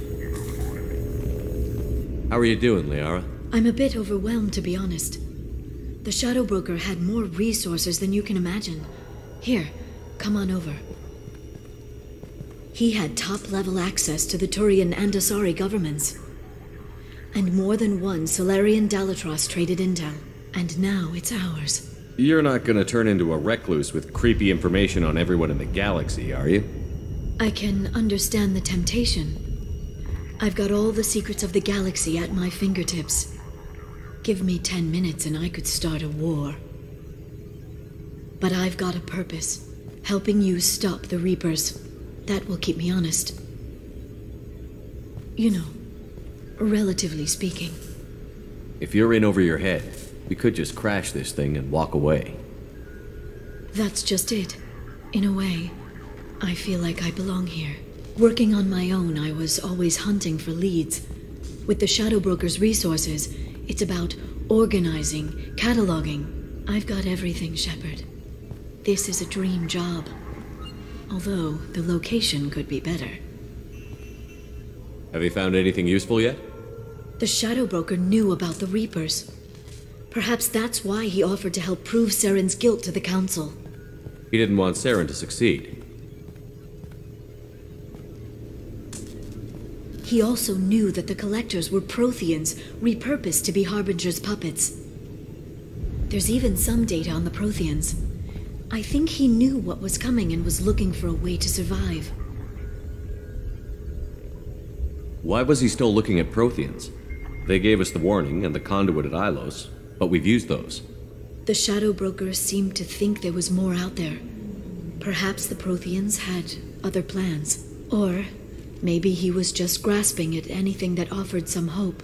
How are you doing, Liara? I'm a bit overwhelmed, to be honest. The Shadow Broker had more resources than you can imagine. Here, come on over. He had top-level access to the Turian and Asari governments. And more than one Solarian Dalatros traded intel. And now it's ours. You're not gonna turn into a recluse with creepy information on everyone in the galaxy, are you? I can understand the temptation. I've got all the secrets of the galaxy at my fingertips. Give me 10 minutes and I could start a war. But I've got a purpose. Helping you stop the Reapers. That will keep me honest. You know, relatively speaking. If you're in over your head, we could just crash this thing and walk away. That's just it. In a way, I feel like I belong here. Working on my own, I was always hunting for leads. With the Shadow Broker's resources, it's about organizing, cataloging. I've got everything, Shepard. This is a dream job. Although, the location could be better. Have you found anything useful yet? The Shadow Broker knew about the Reapers. Perhaps that's why he offered to help prove Saren's guilt to the Council. He didn't want Saren to succeed. He also knew that the Collectors were Protheans, repurposed to be Harbinger's puppets. There's even some data on the Protheans. I think he knew what was coming and was looking for a way to survive. Why was he still looking at Protheans? They gave us the warning and the conduit at Ilos, but we've used those. The Shadow Broker seemed to think there was more out there. Perhaps the Protheans had other plans. Or maybe he was just grasping at anything that offered some hope.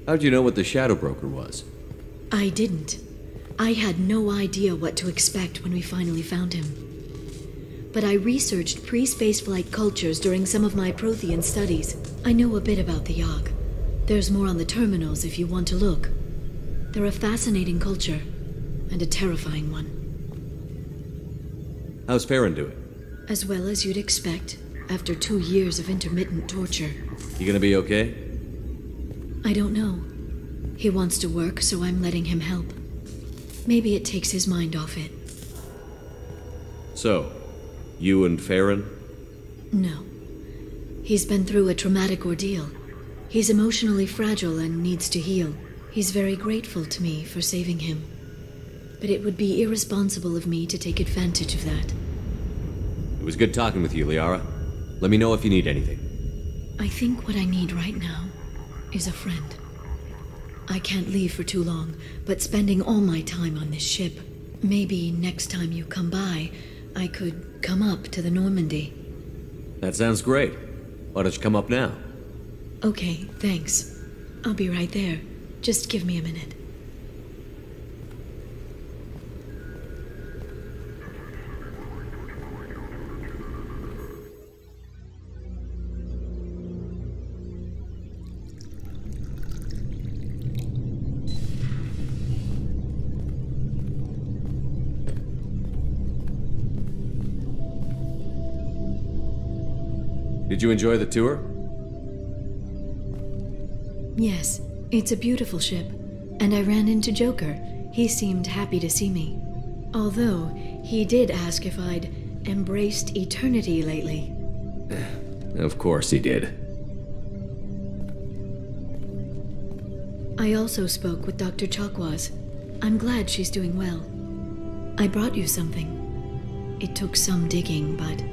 How'd you know what the Shadow Broker was? I didn't. I had no idea what to expect when we finally found him. But I researched pre-spaceflight cultures during some of my Prothean studies. I know a bit about the Yogg. There's more on the terminals if you want to look. They're a fascinating culture, and a terrifying one. How's Farron doing? As well as you'd expect, after 2 years of intermittent torture. You gonna be okay? I don't know. He wants to work, so I'm letting him help. Maybe it takes his mind off it. So, you and Farron? No. He's been through a traumatic ordeal. He's emotionally fragile and needs to heal. He's very grateful to me for saving him. But it would be irresponsible of me to take advantage of that. It was good talking with you, Liara. Let me know if you need anything. I think what I need right now is a friend. I can't leave for too long, but spending all my time on this ship. Maybe next time you come by, I could come up to the Normandy. That sounds great. Why don't you come up now? Okay, thanks. I'll be right there. Just give me a minute. Did you enjoy the tour? Yes, it's a beautiful ship. And I ran into Joker. He seemed happy to see me. Although, he did ask if I'd embraced eternity lately. Of course he did. I also spoke with Dr. Chakwas. I'm glad she's doing well. I brought you something. It took some digging, but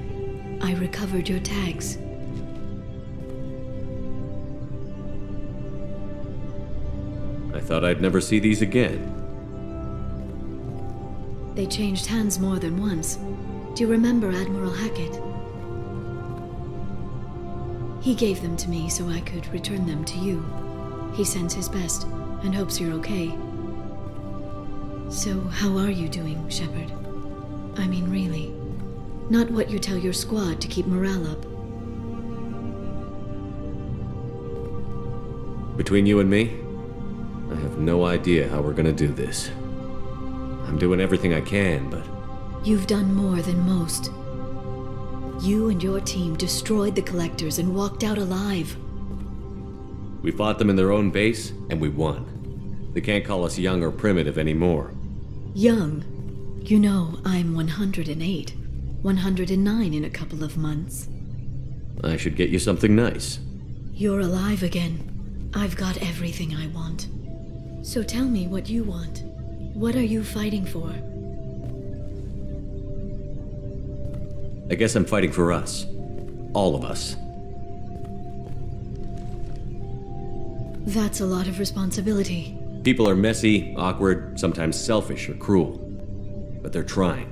I recovered your tags. I thought I'd never see these again. They changed hands more than once. Do you remember Admiral Hackett? He gave them to me so I could return them to you. He sends his best and hopes you're okay. So, how are you doing, Shepard? I mean, really. Not what you tell your squad to keep morale up. Between you and me, I have no idea how we're gonna do this. I'm doing everything I can, but You've done more than most. You and your team destroyed the Collectors and walked out alive. We fought them in their own base, and we won. They can't call us young or primitive anymore. Young? You know, I'm 108. 109 in a couple of months. I should get you something nice. You're alive again. I've got everything I want. So tell me what you want. What are you fighting for? I guess I'm fighting for us. All of us. That's a lot of responsibility. People are messy, awkward, sometimes selfish or cruel. But they're trying.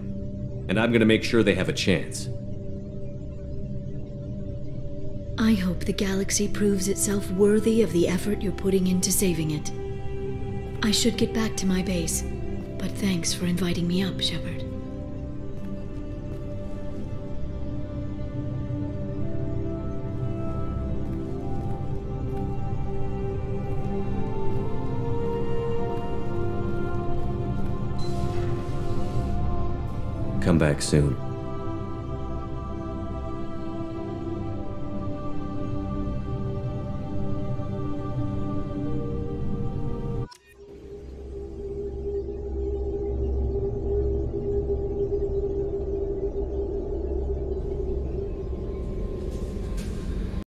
And I'm gonna make sure they have a chance. I hope the galaxy proves itself worthy of the effort you're putting into saving it. I should get back to my base, but thanks for inviting me up, Shepard. Come back soon.